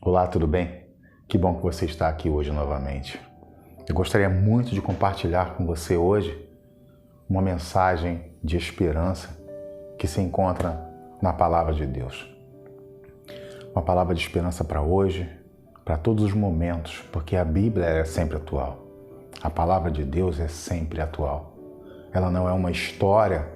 Olá, tudo bem? Que bom que você está aqui hoje novamente. Eu gostaria muito de compartilhar com você hoje uma mensagem de esperança que se encontra na Palavra de Deus. Uma palavra de esperança para hoje, para todos os momentos, porque a Bíblia é sempre atual. A Palavra de Deus é sempre atual. Ela não é uma história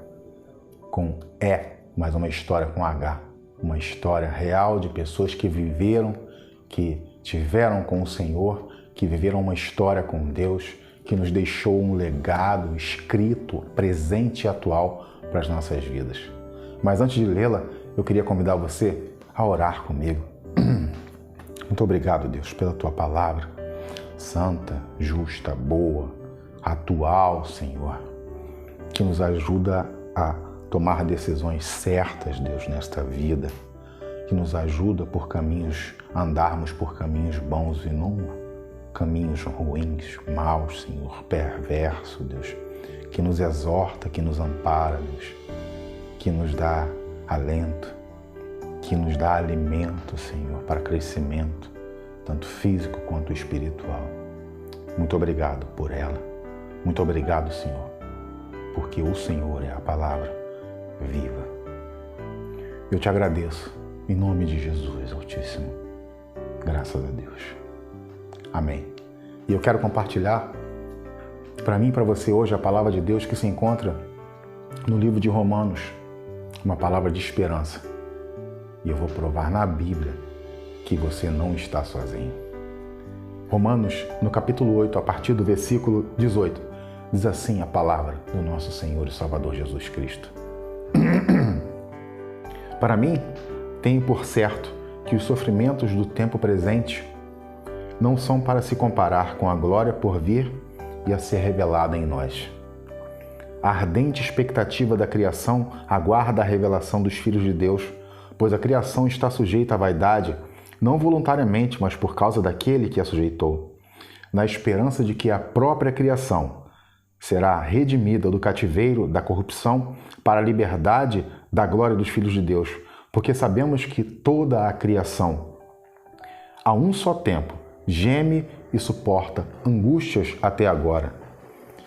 com E, mas uma história com H. Uma história real de pessoas que viveram, que tiveram com o Senhor, que viveram uma história com Deus, que nos deixou um legado escrito, presente e atual para as nossas vidas. Mas antes de lê-la, eu queria convidar você a orar comigo. Muito obrigado, Deus, pela Tua palavra, santa, justa, boa, atual, Senhor, que nos ajuda a tomar decisões certas, Deus, nesta vida, que nos ajuda andarmos por caminhos bons e não caminhos ruins, maus, Senhor, perverso, Deus, que nos exorta, que nos ampara, Deus, que nos dá alento, que nos dá alimento, Senhor, para crescimento, tanto físico quanto espiritual. Muito obrigado por ela. Muito obrigado, Senhor, porque o Senhor é a palavra viva. Eu te agradeço, em nome de Jesus Altíssimo. Graças a Deus. Amém. E eu quero compartilhar para mim e para você hoje a palavra de Deus que se encontra no livro de Romanos, uma palavra de esperança. E eu vou provar na Bíblia que você não está sozinho. Romanos, no capítulo 8, a partir do versículo 18, diz assim a palavra do nosso Senhor e Salvador Jesus Cristo. Para mim, tenho por certo que os sofrimentos do tempo presente não são para se comparar com a glória por vir e a ser revelada em nós. A ardente expectativa da criação aguarda a revelação dos filhos de Deus, pois a criação está sujeita à vaidade, não voluntariamente, mas por causa daquele que a sujeitou, na esperança de que a própria criação será redimida do cativeiro da corrupção para a liberdade da glória dos filhos de Deus, porque sabemos que toda a criação, a um só tempo, geme e suporta angústias até agora.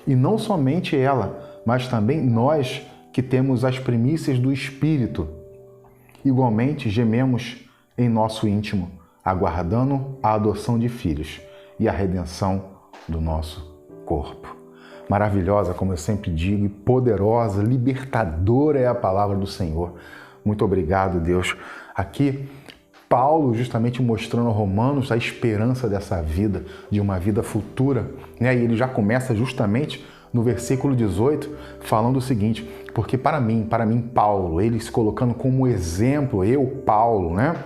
E não somente ela, mas também nós que temos as primícias do Espírito, igualmente gememos em nosso íntimo, aguardando a adoção de filhos e a redenção do nosso corpo. Maravilhosa, como eu sempre digo, e poderosa, libertadora é a palavra do Senhor. Muito obrigado, Deus. Aqui, Paulo justamente mostrando a Romanos a esperança dessa vida, de uma vida futura, né? E ele já começa justamente no versículo 18, falando o seguinte: porque para mim, Paulo, ele se colocando como exemplo, eu, Paulo, né?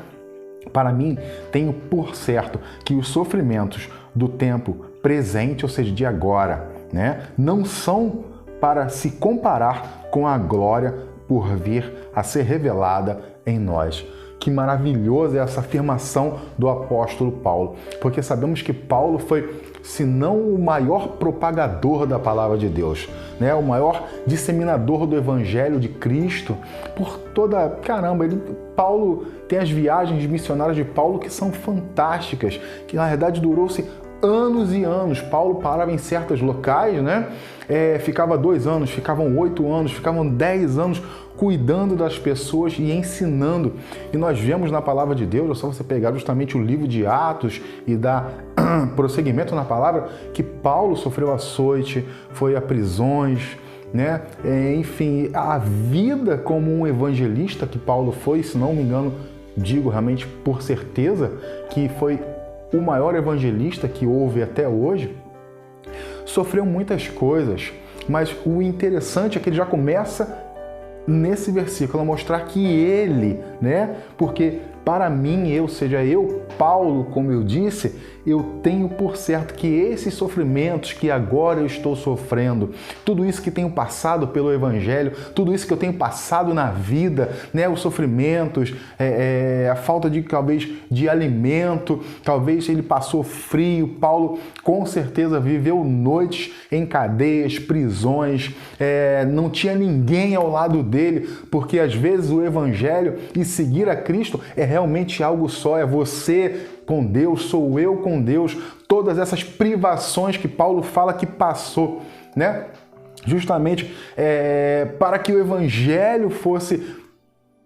Para mim, tenho por certo que os sofrimentos do tempo presente, ou seja, de agora, né, não são para se comparar com a glória por vir a ser revelada em nós. Que maravilhosa é essa afirmação do apóstolo Paulo, porque sabemos que Paulo foi, se não o maior propagador da palavra de Deus, né, o maior disseminador do evangelho de Cristo por toda... Paulo tem as viagens missionárias de Paulo que são fantásticas, que na verdade durou-se anos e anos. Paulo parava em certos locais, né? Ficava 2 anos, ficavam 8 anos, ficavam 10 anos cuidando das pessoas e ensinando. E nós vemos na palavra de Deus, é só você pegar justamente o livro de Atos e dar prosseguimento na palavra, que Paulo sofreu açoite, foi a prisões, né? Enfim, a vida como um evangelista que Paulo foi, se não me engano, digo realmente por certeza, que foi o maior evangelista que houve até hoje, sofreu muitas coisas, mas o interessante é que ele já começa nesse versículo a mostrar que ele, né? Porque para mim, eu, Paulo, como eu disse, eu tenho por certo que esses sofrimentos que agora eu estou sofrendo, tudo isso que tenho passado pelo Evangelho, tudo isso que eu tenho passado na vida, né, os sofrimentos, a falta de, talvez, de alimento, talvez ele passou frio, Paulo com certeza viveu noites em cadeias, prisões, não tinha ninguém ao lado dele, porque às vezes o Evangelho e seguir a Cristo é realmente algo só, é você com Deus, sou eu com Deus, todas essas privações que Paulo fala que passou, né? Justamente para que o evangelho fosse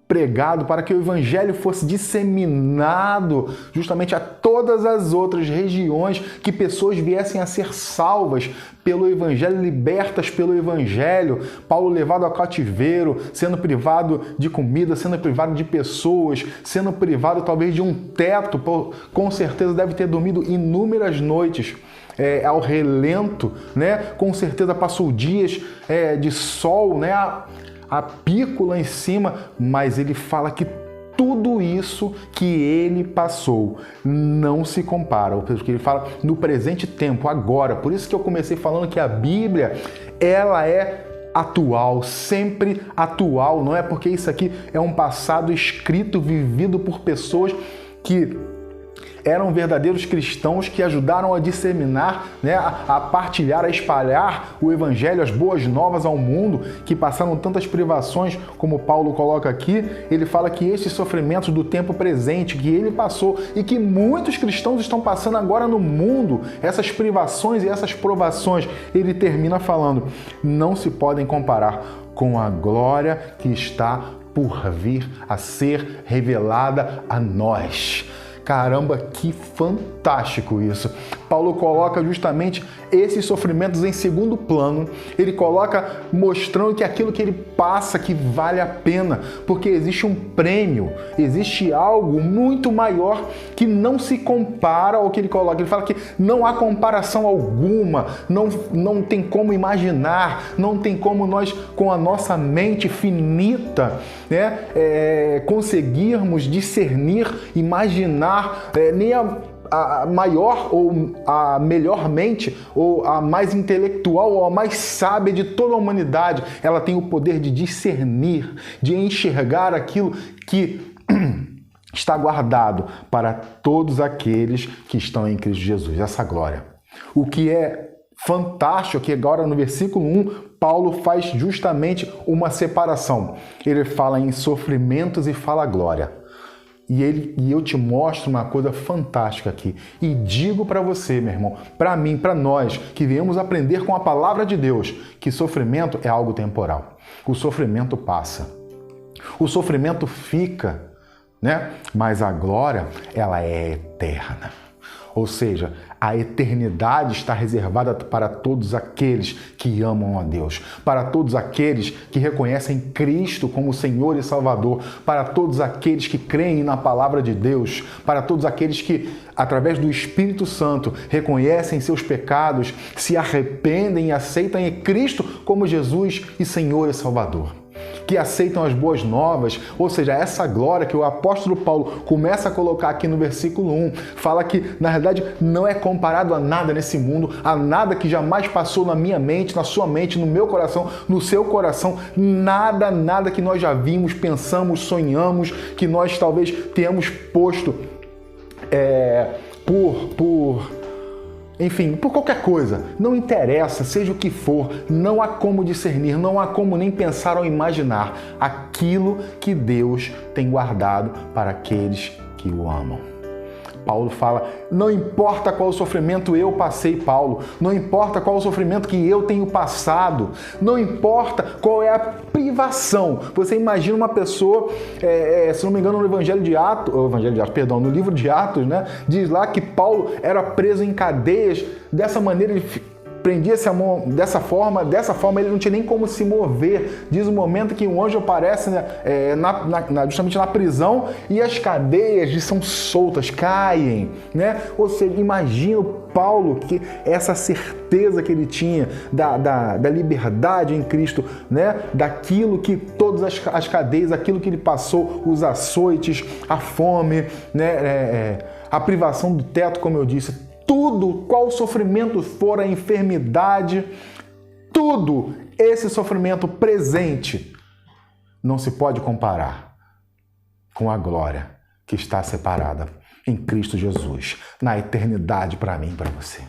pregado, para que o evangelho fosse disseminado justamente a todas as outras regiões, que pessoas viessem a ser salvas pelo evangelho, libertas pelo evangelho. Paulo levado ao cativeiro, sendo privado de comida, sendo privado de pessoas, sendo privado talvez de um teto, com certeza deve ter dormido inúmeras noites ao relento, né? Com certeza passou dias de sol, né? A pico lá em cima, mas ele fala que tudo isso que ele passou não se compara, porque ele fala no presente tempo, agora. Por isso que eu comecei falando que a Bíblia, ela é atual, sempre atual, não é porque isso aqui é um passado escrito, vivido por pessoas que eram verdadeiros cristãos, que ajudaram a disseminar, né, a partilhar, a espalhar o evangelho, as boas novas ao mundo, que passaram tantas privações, como Paulo coloca aqui. Ele fala que esses sofrimentos do tempo presente, que ele passou e que muitos cristãos estão passando agora no mundo, essas privações e essas provações, ele termina falando, não se podem comparar com a glória que está por vir a ser revelada a nós. Caramba, que fantástico isso! Paulo coloca justamente esses sofrimentos em segundo plano. Ele coloca mostrando que aquilo que ele passa, que vale a pena, porque existe um prêmio, existe algo muito maior que não se compara ao que ele coloca. Ele fala que não há comparação alguma, não tem como imaginar, não tem como nós, com a nossa mente finita, né, conseguirmos discernir, imaginar, nem a maior ou a melhor mente ou a mais intelectual ou a mais sábia de toda a humanidade, ela tem o poder de discernir, de enxergar aquilo que está guardado para todos aqueles que estão em Cristo Jesus, essa glória. O que é fantástico que agora no versículo 1, Paulo faz justamente uma separação. Ele fala em sofrimentos e fala glória. E eu te mostro uma coisa fantástica aqui. E digo para você, meu irmão, para mim, para nós, que viemos aprender com a palavra de Deus, que sofrimento é algo temporal. O sofrimento passa. O sofrimento fica, né? Mas a glória, ela é eterna. Ou seja, a eternidade está reservada para todos aqueles que amam a Deus, para todos aqueles que reconhecem Cristo como Senhor e Salvador, para todos aqueles que creem na palavra de Deus, para todos aqueles que, através do Espírito Santo, reconhecem seus pecados, se arrependem e aceitam em Cristo como Jesus e Senhor e Salvador, que aceitam as boas novas, ou seja, essa glória que o apóstolo Paulo começa a colocar aqui no versículo 1, fala que, na verdade, não é comparado a nada nesse mundo, a nada que jamais passou na minha mente, na sua mente, no meu coração, no seu coração, nada que nós já vimos, pensamos, sonhamos, que nós talvez tenhamos posto enfim, por qualquer coisa, não interessa, seja o que for, não há como discernir, não há como nem pensar ou imaginar aquilo que Deus tem guardado para aqueles que o amam. Paulo fala, não importa qual sofrimento eu passei, Paulo, não importa qual sofrimento que eu tenho passado, não importa qual é a privação. Você imagina uma pessoa, se não me engano, no no livro de Atos, né, diz lá que Paulo era preso em cadeias, dessa maneira ele prendia-se a mão dessa forma ele não tinha nem como se mover. Diz o momento que um anjo aparece, né, justamente na prisão, e as cadeias são soltas, caem, né? Ou seja, imagina o Paulo, que essa certeza que ele tinha da liberdade em Cristo, né? Daquilo que todas as cadeias, aquilo que ele passou, os açoites, a fome, né? A privação do teto, como eu disse, tudo, qual sofrimento for, a enfermidade, tudo, esse sofrimento presente não se pode comparar com a glória que está separada em Cristo Jesus, na eternidade para mim e para você.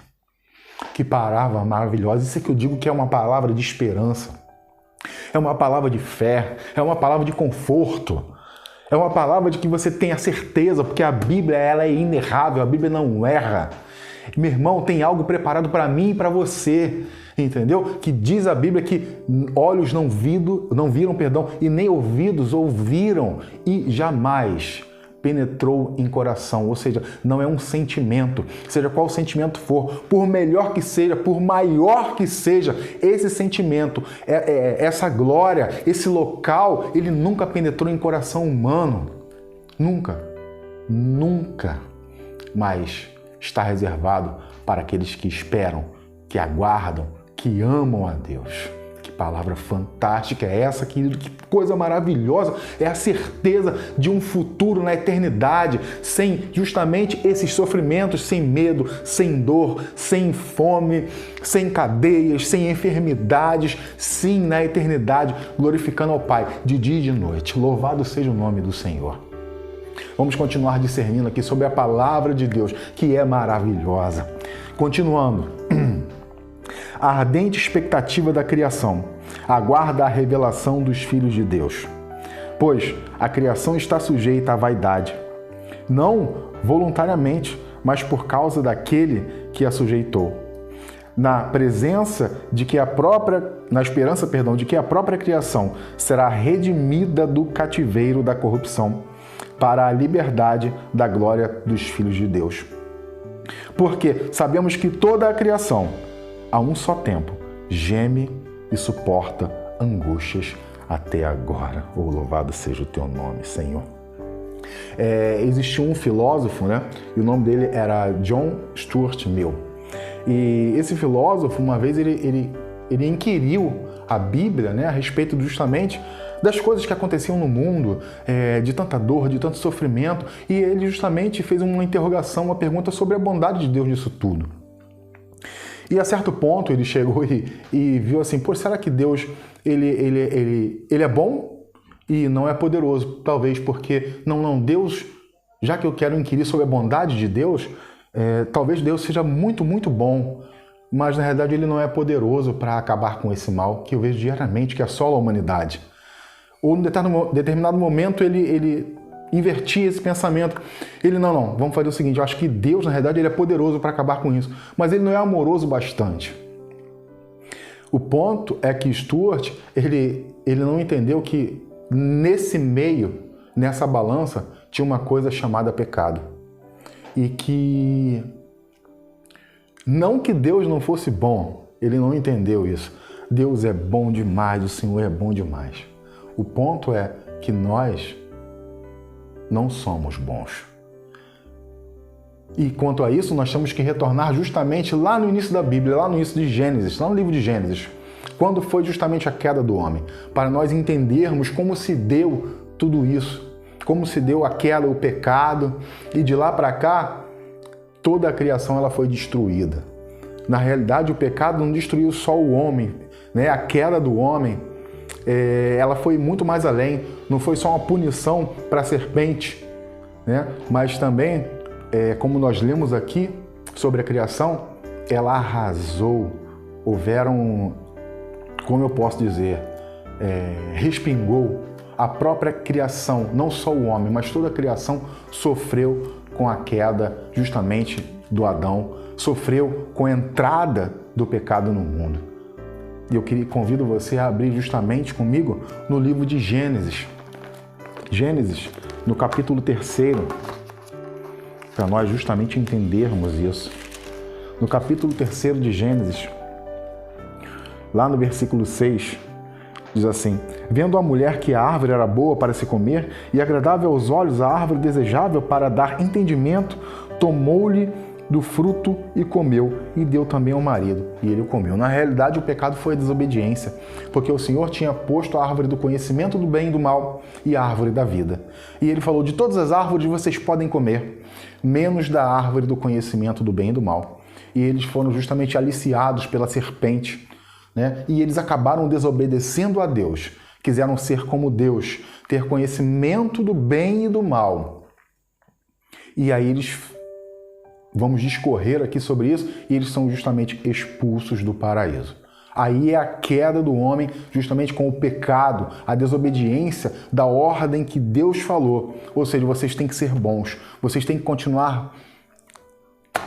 Que palavra maravilhosa! Isso é que eu digo que é uma palavra de esperança, é uma palavra de fé, é uma palavra de conforto. É uma palavra de que você tenha certeza, porque a Bíblia ela é inerrável, a Bíblia não erra. Meu irmão, tem algo preparado para mim e para você, entendeu? Que diz a Bíblia que olhos não viram, e nem ouvidos ouviram e jamais penetrou em coração, ou seja, não é um sentimento, seja qual sentimento for, por melhor que seja, por maior que seja, esse sentimento, essa glória, esse local, ele nunca penetrou em coração humano, nunca, mas está reservado para aqueles que esperam, que aguardam, que amam a Deus. Que palavra fantástica é essa, querido? Que coisa maravilhosa! É a certeza de um futuro na eternidade, sem justamente esses sofrimentos, sem medo, sem dor, sem fome, sem cadeias, sem enfermidades, sim, na eternidade, glorificando ao Pai de dia e de noite. Louvado seja o nome do Senhor. Vamos continuar discernindo aqui sobre a palavra de Deus, que é maravilhosa. Continuando. A ardente expectativa da criação aguarda a revelação dos filhos de Deus. Pois a criação está sujeita à vaidade, não voluntariamente, mas por causa daquele que a sujeitou. Na esperança de que a própria criação será redimida do cativeiro da corrupção para a liberdade da glória dos filhos de Deus. Porque sabemos que toda a criação, a um só tempo, geme e suporta angústias até agora. Oh, louvado seja o teu nome, Senhor. Existiu um filósofo, né? E o nome dele era John Stuart Mill. E esse filósofo, uma vez, ele inquiriu a Bíblia, né, a respeito justamente das coisas que aconteciam no mundo, de tanta dor, de tanto sofrimento, e ele justamente fez uma interrogação, uma pergunta sobre a bondade de Deus nisso tudo. E a certo ponto ele chegou e viu assim, pô, será que Deus ele é bom e não é poderoso? Talvez porque, Deus, já que eu quero inquirir sobre a bondade de Deus, talvez Deus seja muito, muito bom, mas na realidade ele não é poderoso para acabar com esse mal que eu vejo diariamente, que assola a humanidade. Ou em determinado momento ele invertia esse pensamento. Ele, vamos fazer o seguinte, eu acho que Deus, na realidade, ele é poderoso para acabar com isso, mas ele não é amoroso bastante. O ponto é que Stuart, ele não entendeu que nesse meio, nessa balança, tinha uma coisa chamada pecado. E que, não que Deus não fosse bom, ele não entendeu isso. Deus é bom demais, o Senhor é bom demais. O ponto é que nós não somos bons. E quanto a isso, nós temos que retornar justamente lá no início da Bíblia, lá no início de Gênesis, lá no livro de Gênesis, quando foi justamente a queda do homem, para nós entendermos como se deu tudo isso, como se deu a queda, o pecado, e de lá para cá, toda a criação ela foi destruída. Na realidade, o pecado não destruiu só o homem, né? A queda do homem, ela foi muito mais além, não foi só uma punição para a serpente, né? Mas também, como nós lemos aqui sobre a criação, ela arrasou, houveram, como eu posso dizer, respingou a própria criação, não só o homem, mas toda a criação sofreu com a queda justamente do Adão, sofreu com a entrada do pecado no mundo. E eu convido você a abrir justamente comigo no livro de Gênesis. Gênesis, no capítulo 3, para nós justamente entendermos isso. No capítulo 3 de Gênesis, lá no versículo 6, diz assim: vendo a mulher que a árvore era boa para se comer e agradável aos olhos, a árvore desejável para dar entendimento, tomou-lhe do fruto e comeu, e deu também ao marido, e ele o comeu. Na realidade, o pecado foi a desobediência, porque o Senhor tinha posto a árvore do conhecimento do bem e do mal e a árvore da vida. E ele falou: de todas as árvores vocês podem comer, menos da árvore do conhecimento do bem e do mal. E eles foram justamente aliciados pela serpente, né? E eles acabaram desobedecendo a Deus, quiseram ser como Deus, ter conhecimento do bem e do mal. E aí vamos discorrer aqui sobre isso, e eles são justamente expulsos do paraíso. Aí é a queda do homem justamente com o pecado, a desobediência da ordem que Deus falou. Ou seja, vocês têm que ser bons, vocês têm que continuar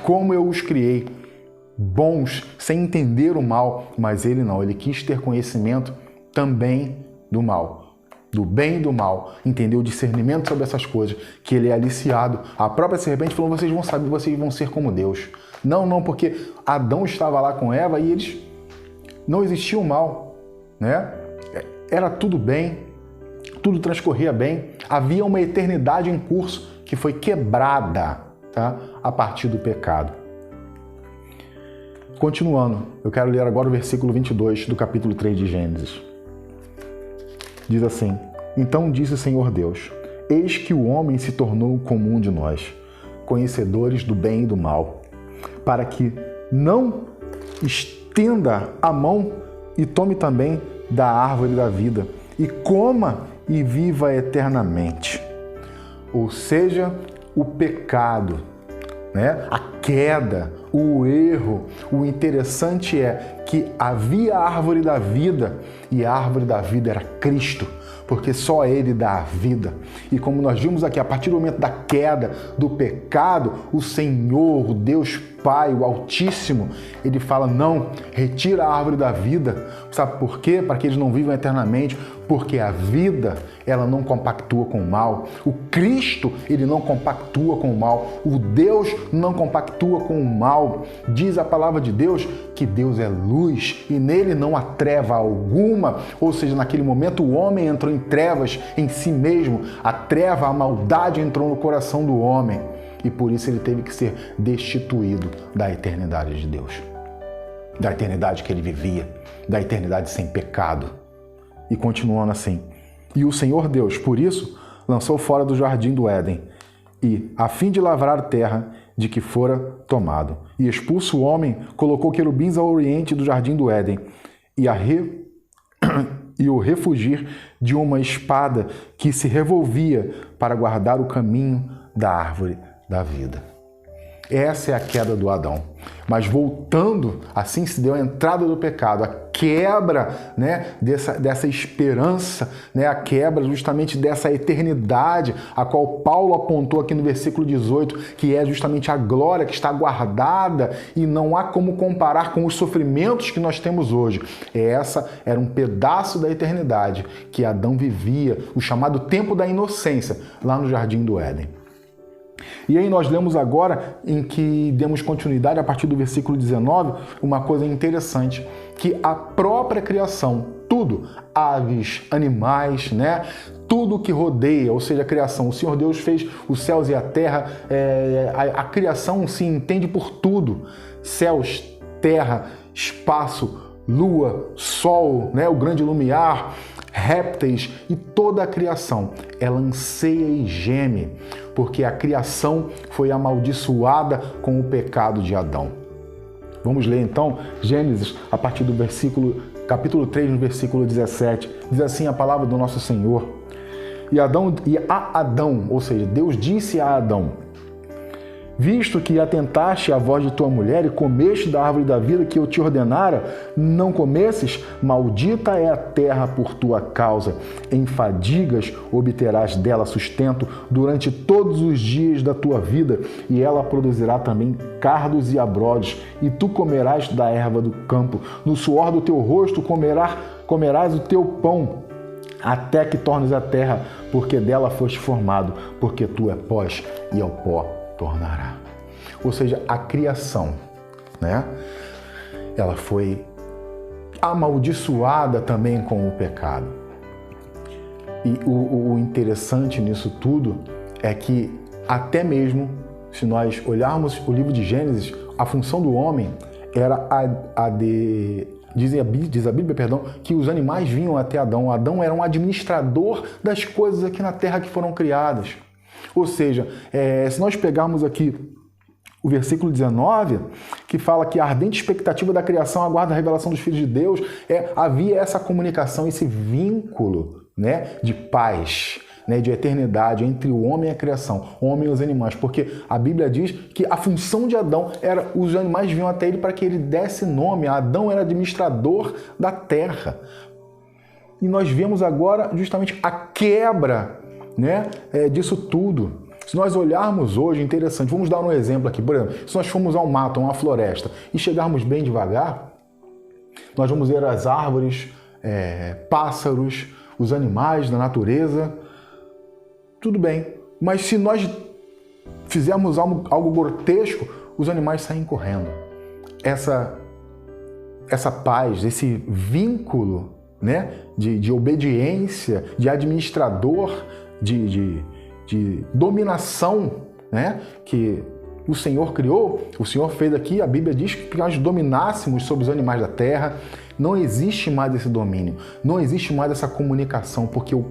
como eu os criei, bons, sem entender o mal. Mas ele não, ele quis ter conhecimento também do mal, do bem e do mal, entendeu o discernimento sobre essas coisas, que ele é aliciado. A própria serpente falou, vocês vão saber, vocês vão ser como Deus. Não, porque Adão estava lá com Eva e eles não existia o mal, né? Era tudo bem, tudo transcorria bem, havia uma eternidade em curso que foi quebrada, tá? A partir do pecado. Continuando, eu quero ler agora o versículo 22 do capítulo 3 de Gênesis. Diz assim, então disse o Senhor Deus, eis que o homem se tornou como um de nós, conhecedores do bem e do mal, para que não estenda a mão e tome também da árvore da vida, e coma e viva eternamente. Ou seja, o pecado, né? A queda, o erro. O interessante é que havia a árvore da vida e a árvore da vida era Cristo, porque só Ele dá a vida. E como nós vimos aqui, a partir do momento da queda, do pecado, o Senhor, o Deus Pai, o Altíssimo, Ele fala, não, retira a árvore da vida. Sabe por quê? Para que eles não vivam eternamente. Porque a vida, ela não compactua com o mal. O Cristo, Ele não compactua com o mal. O Deus não compactua com o mal. Diz a palavra de Deus que Deus é luz e nele não há treva alguma. Ou seja, naquele momento o homem entrou em trevas em si mesmo. A treva, a maldade entrou no coração do homem. E por isso ele teve que ser destituído da eternidade de Deus. Da eternidade que ele vivia. Da eternidade sem pecado. E continuando assim. E o Senhor Deus, por isso, lançou fora do jardim do Éden, e, a fim de lavrar a terra de que fora tomado. E expulso o homem, colocou querubins ao oriente do jardim do Éden, e o refugir de uma espada que se revolvia para guardar o caminho da árvore da vida. Essa é a queda do Adão. Mas voltando, assim se deu a entrada do pecado, a quebra, né, dessa esperança, né, a quebra justamente dessa eternidade, a qual Paulo apontou aqui no versículo 18, que é justamente a glória que está guardada e não há como comparar com os sofrimentos que nós temos hoje. Essa era um pedaço da eternidade que Adão vivia, o chamado tempo da inocência, lá no jardim do Éden. E aí nós lemos agora, em que demos continuidade a partir do versículo 19, uma coisa interessante, que a própria criação, tudo, aves, animais, né? Tudo que rodeia, ou seja, a criação. O Senhor Deus fez os céus e a terra, a criação se entende por tudo. Céus, terra, espaço, lua, sol, né? O grande lumiar, répteis e toda a criação. Ela anseia e geme, porque a criação foi amaldiçoada com o pecado de Adão. Vamos ler então Gênesis a partir do capítulo 3, no versículo 17. Diz assim a palavra do nosso Senhor. E a Adão, ou seja, Deus disse a Adão, visto que atentaste à voz de tua mulher e comeste da árvore da vida que eu te ordenara, não comesses, maldita é a terra por tua causa. Em fadigas obterás dela sustento durante todos os dias da tua vida, e ela produzirá também cardos e abrodes, e tu comerás da erva do campo. No suor do teu rosto comerás o teu pão, até que tornes a terra, porque dela foste formado, porque tu é pós, e ao pó tornará. Ou seja, a criação, né? Ela foi amaldiçoada também com o pecado. E o interessante nisso tudo é que até mesmo, se nós olharmos o livro de Gênesis, a função do homem era diz a Bíblia, que os animais vinham até Adão. Adão era um administrador das coisas aqui na terra que foram criadas. Ou seja, se nós pegarmos aqui o versículo 19, que fala que a ardente expectativa da criação aguarda a revelação dos filhos de Deus, havia essa comunicação, esse vínculo, né, de paz, né, de eternidade entre o homem e a criação, o homem e os animais, porque a Bíblia diz que a função de Adão era, os animais vinham até ele para que ele desse nome. Adão era administrador da terra. E nós vemos agora justamente a quebra, né, disso tudo. Se nós olharmos hoje, interessante, vamos dar um exemplo aqui, por exemplo, se nós formos a um mato, a uma floresta, e chegarmos bem devagar, nós vamos ver as árvores, pássaros, os animais da natureza, tudo bem. Mas se nós fizermos algo grotesco, os animais saem correndo. Essa paz, esse vínculo, né, de obediência, de administrador, de dominação, né, que o Senhor criou, o Senhor fez aqui, a Bíblia diz que nós dominássemos sobre os animais da terra. Não existe mais esse domínio, não existe mais essa comunicação, porque o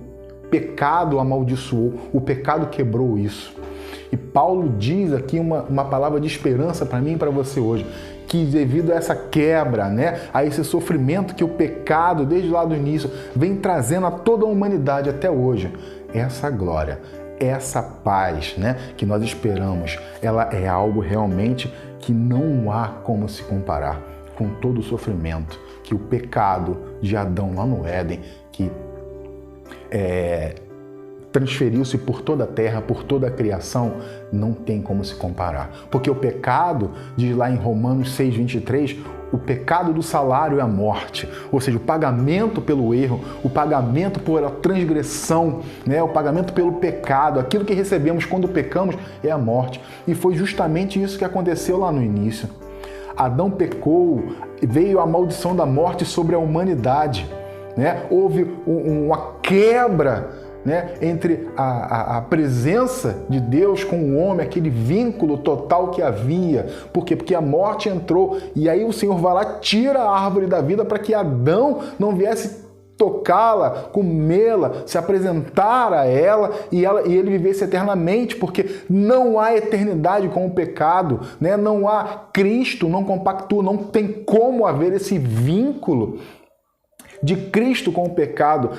pecado amaldiçoou, o pecado quebrou isso. E Paulo diz aqui uma palavra de esperança para mim e para você hoje, que devido a essa quebra, né, a esse sofrimento que o pecado, desde lá do início, vem trazendo a toda a humanidade até hoje, essa glória, essa paz, né, que nós esperamos, ela é algo realmente que não há como se comparar com todo o sofrimento que o pecado de Adão lá no Éden, que transferiu-se por toda a terra, por toda a criação, não tem como se comparar. Porque o pecado, diz lá em Romanos 6:23, o pecado do salário é a morte, ou seja, o pagamento pelo erro, o pagamento pela transgressão, né? O pagamento pelo pecado, aquilo que recebemos quando pecamos é a morte. E foi justamente isso que aconteceu lá no início. Adão pecou, veio a maldição da morte sobre a humanidade, né? Houve uma quebra, né, entre a presença de Deus com o homem, aquele vínculo total que havia. Por quê? Porque a morte entrou e aí o Senhor vai lá, tira a árvore da vida para que Adão não viesse tocá-la, comê-la, se apresentar a ela e ele vivesse eternamente, porque não há eternidade com o pecado, né? Não há Cristo, não compactua, não tem como haver esse vínculo de Cristo com o pecado.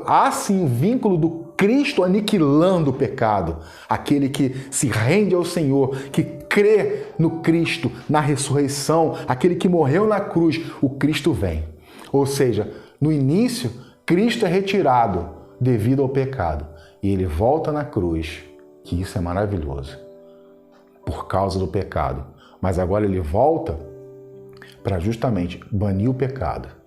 Há sim o vínculo do Cristo aniquilando o pecado. Aquele que se rende ao Senhor, que crê no Cristo, na ressurreição, aquele que morreu na cruz, o Cristo vem. Ou seja, no início, Cristo é retirado devido ao pecado. E ele volta na cruz, que isso é maravilhoso, por causa do pecado. Mas agora ele volta para justamente banir o pecado.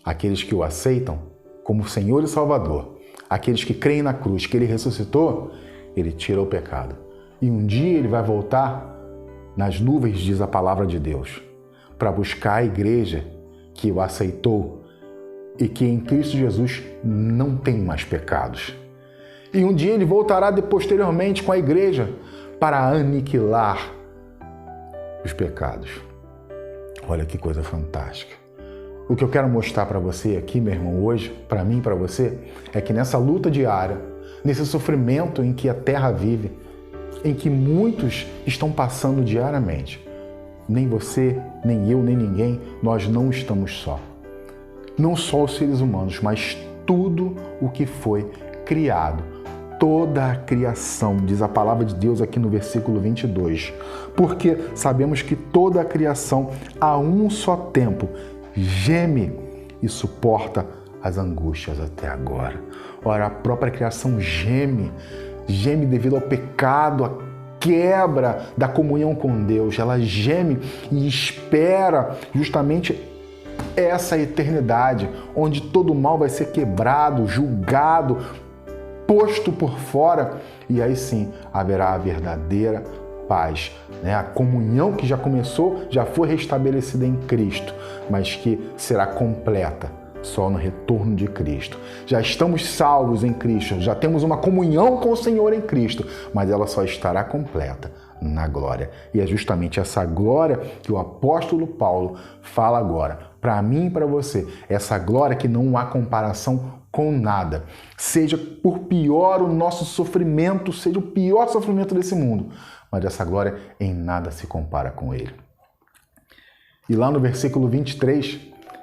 Aqueles que o aceitam como Senhor e Salvador, aqueles que creem na cruz, que ele ressuscitou, ele tira o pecado. E um dia ele vai voltar nas nuvens, diz a palavra de Deus, para buscar a igreja que o aceitou e que em Cristo Jesus não tem mais pecados. E um dia ele voltará posteriormente com a igreja para aniquilar os pecados. Olha que coisa fantástica. O que eu quero mostrar para você aqui, meu irmão, hoje, para mim e para você, é que nessa luta diária, nesse sofrimento em que a terra vive, em que muitos estão passando diariamente, nem você, nem eu, nem ninguém, nós não estamos só. Não só os seres humanos, mas tudo o que foi criado, toda a criação, diz a palavra de Deus aqui no versículo 22, porque sabemos que toda a criação, a um só tempo, geme e suporta as angústias até agora. Ora, a própria criação geme devido ao pecado, à quebra da comunhão com Deus. Ela geme e espera justamente essa eternidade, onde todo mal vai ser quebrado, julgado, posto por fora, e aí sim haverá a verdadeira paz, né? A comunhão que já começou, já foi restabelecida em Cristo, mas que será completa só no retorno de Cristo. Já estamos salvos em Cristo, já temos uma comunhão com o Senhor em Cristo, mas ela só estará completa na glória. E é justamente essa glória que o apóstolo Paulo fala agora, para mim e para você, essa glória que não há comparação com nada. Seja por pior o nosso sofrimento, seja o pior sofrimento desse mundo, mas essa glória em nada se compara com ele. E lá no versículo 23,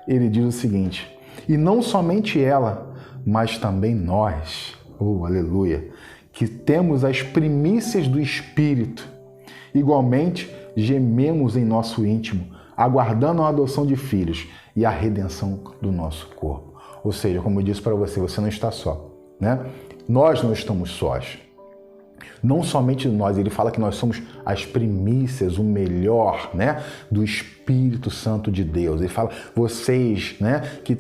ele diz o seguinte: e não somente ela, mas também nós. Oh, aleluia! Que temos as primícias do Espírito. Igualmente, gememos em nosso íntimo, aguardando a adoção de filhos e a redenção do nosso corpo. Ou seja, como eu disse para você, você não está só, né? Nós não estamos sós. Não somente nós, ele fala que nós somos as primícias, o melhor, né, do Espírito Santo de Deus. Ele fala, vocês, né, que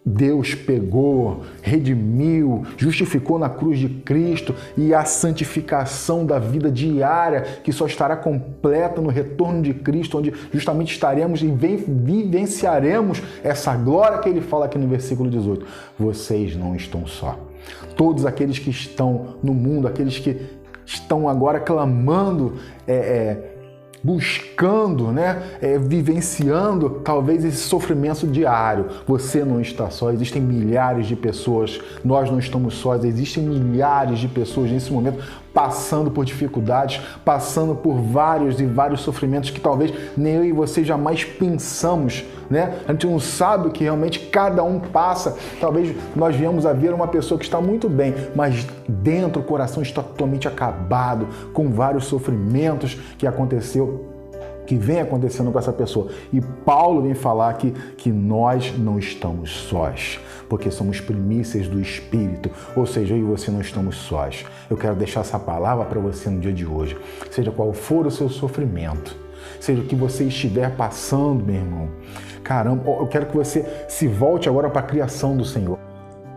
Deus pegou, redimiu, justificou na cruz de Cristo, e a santificação da vida diária que só estará completa no retorno de Cristo, onde justamente estaremos e vivenciaremos essa glória que ele fala aqui no versículo 18. Vocês não estão só. Todos aqueles que estão no mundo, aqueles que estão agora clamando, buscando, né, vivenciando talvez esse sofrimento diário. Você não está só, existem milhares de pessoas, nós não estamos sós, existem milhares de pessoas nesse momento passando por dificuldades, passando por vários sofrimentos que talvez nem eu e você jamais pensamos, né? A gente não sabe o que realmente cada um passa. Talvez nós viemos a ver uma pessoa que está muito bem, mas dentro o coração está totalmente acabado, com vários sofrimentos que vem acontecendo com essa pessoa. E Paulo vem falar aqui que nós não estamos sós, porque somos primícias do Espírito, ou seja, eu e você não estamos sós. Eu quero deixar essa palavra para você no dia de hoje. Seja qual for o seu sofrimento, seja o que você estiver passando, meu irmão, caramba, eu quero que você se volte agora para a criação do Senhor.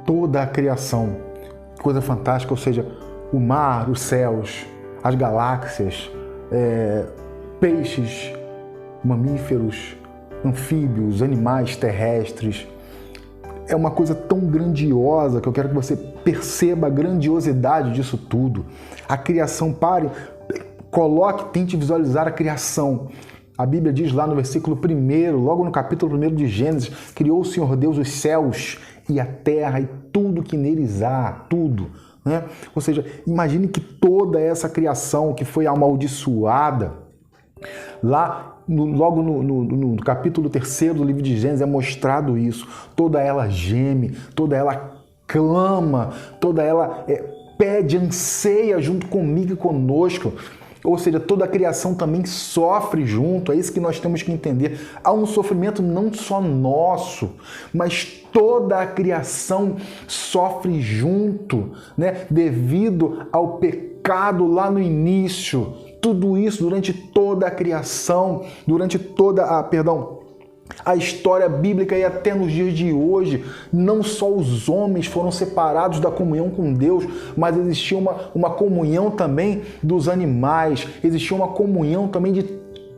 Toda a criação, coisa fantástica, ou seja, o mar, os céus, as galáxias, peixes, mamíferos, anfíbios, animais terrestres. É uma coisa tão grandiosa que eu quero que você perceba a grandiosidade disso tudo. A criação, tente visualizar a criação. A Bíblia diz lá no versículo 1, logo no capítulo 1 de Gênesis, criou o Senhor Deus os céus e a terra e tudo que neles há, tudo. Né? Ou seja, imagine que toda essa criação que foi amaldiçoada, lá logo no capítulo 3 do livro de Gênesis é mostrado isso. Toda ela geme, toda ela clama, toda ela pede, anseia junto comigo e conosco. Ou seja, toda a criação também sofre junto, é isso que nós temos que entender. Há um sofrimento não só nosso, mas toda a criação sofre junto, né? Devido ao pecado lá no início. Tudo isso durante toda a criação, durante toda a história bíblica e até nos dias de hoje, não só os homens foram separados da comunhão com Deus, mas existia uma comunhão também dos animais, existia uma comunhão também de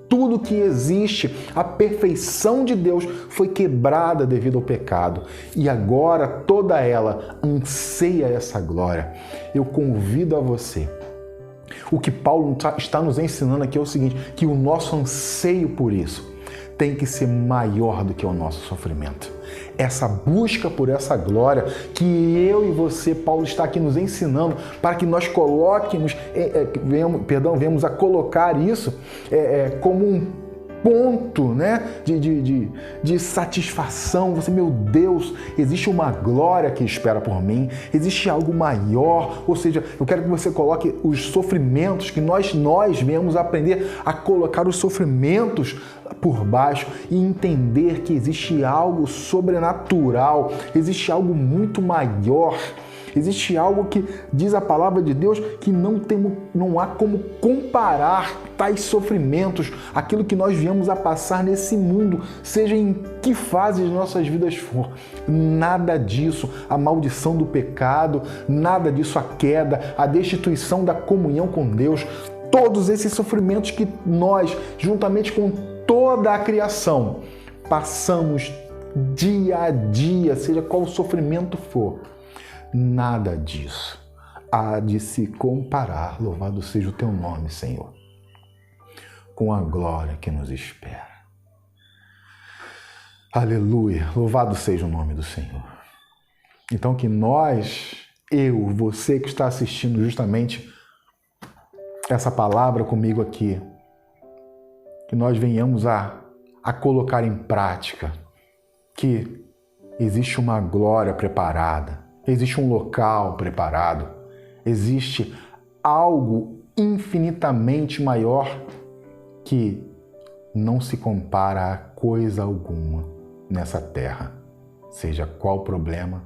tudo que existe. A perfeição de Deus foi quebrada devido ao pecado e agora toda ela anseia essa glória. Eu convido a você. O que Paulo está nos ensinando aqui é o seguinte, que o nosso anseio por isso tem que ser maior do que o nosso sofrimento. Essa busca por essa glória que eu e você, Paulo está aqui nos ensinando para que nós venhamos a colocar isso como um ponto, né, de satisfação. Você, meu Deus, existe uma glória que espera por mim, existe algo maior. Ou seja, eu quero que você coloque os sofrimentos, que nós venhamos a aprender a colocar os sofrimentos por baixo e entender que existe algo sobrenatural, existe algo muito maior. Existe algo que diz a palavra de Deus que não há como comparar tais sofrimentos, aquilo que nós viemos a passar nesse mundo, seja em que fase de nossas vidas for. Nada disso, a maldição do pecado, nada disso, a queda, a destituição da comunhão com Deus, todos esses sofrimentos que nós, juntamente com toda a criação, passamos dia a dia, seja qual o sofrimento for. Nada disso há de se comparar, louvado seja o teu nome, Senhor, com a glória que nos espera. Aleluia, louvado seja o nome do Senhor. Então que você que está assistindo justamente essa palavra comigo aqui, que nós venhamos a colocar em prática que existe uma glória preparada, existe um local preparado, existe algo infinitamente maior que não se compara a coisa alguma nessa terra, seja qual problema,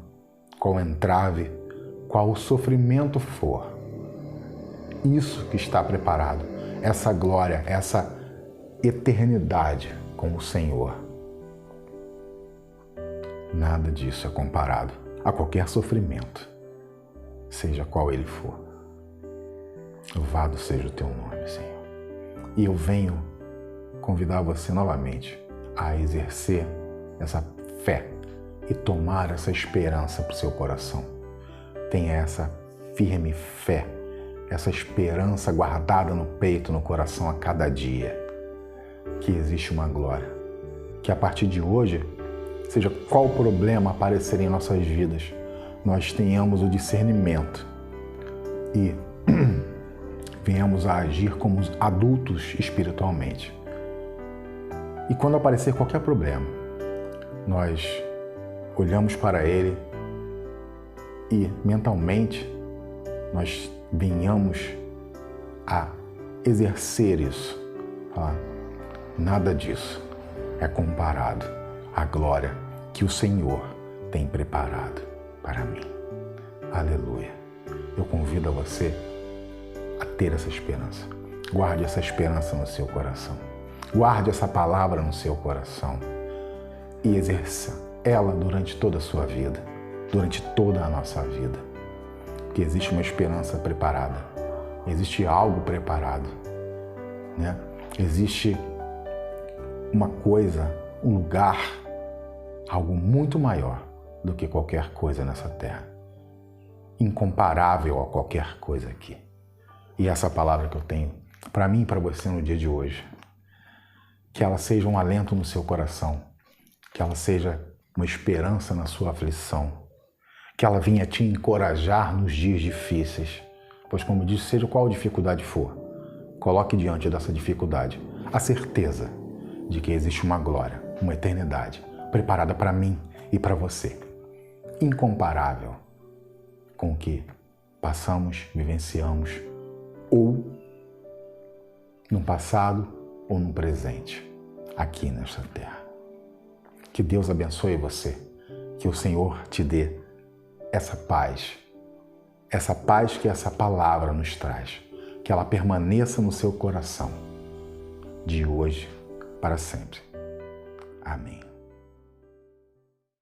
qual entrave, qual sofrimento for. Isso que está preparado, essa glória, essa eternidade com o Senhor. Nada disso é comparado a qualquer sofrimento, seja qual ele for. Louvado seja o teu nome, Senhor. E eu venho convidar você novamente a exercer essa fé e tomar essa esperança para o seu coração. Tenha essa firme fé, essa esperança guardada no peito, no coração a cada dia, que existe uma glória, que a partir de hoje, seja qual problema aparecer em nossas vidas, nós tenhamos o discernimento e venhamos a agir como adultos espiritualmente. E quando aparecer qualquer problema, nós olhamos para ele e mentalmente nós venhamos a exercer isso. Falar, nada disso é comparado à glória que o Senhor tem preparado para mim. Aleluia. Eu convido a você a ter essa esperança. Guarde essa esperança no seu coração. Guarde essa palavra no seu coração e exerça ela durante toda a sua vida, durante toda a nossa vida. Porque existe uma esperança preparada, existe algo preparado, né? Existe uma coisa, um lugar, algo muito maior do que qualquer coisa nessa terra, incomparável a qualquer coisa aqui. E essa palavra que eu tenho para mim e para você no dia de hoje, que ela seja um alento no seu coração, que ela seja uma esperança na sua aflição, que ela venha te encorajar nos dias difíceis, pois, como disse, seja qual dificuldade for, coloque diante dessa dificuldade a certeza de que existe uma glória, uma eternidade preparada para mim e para você, incomparável com o que passamos, vivenciamos, ou no passado ou no presente, aqui nesta terra. Que Deus abençoe você, que o Senhor te dê essa paz que essa palavra nos traz, que ela permaneça no seu coração, de hoje para sempre. Amém.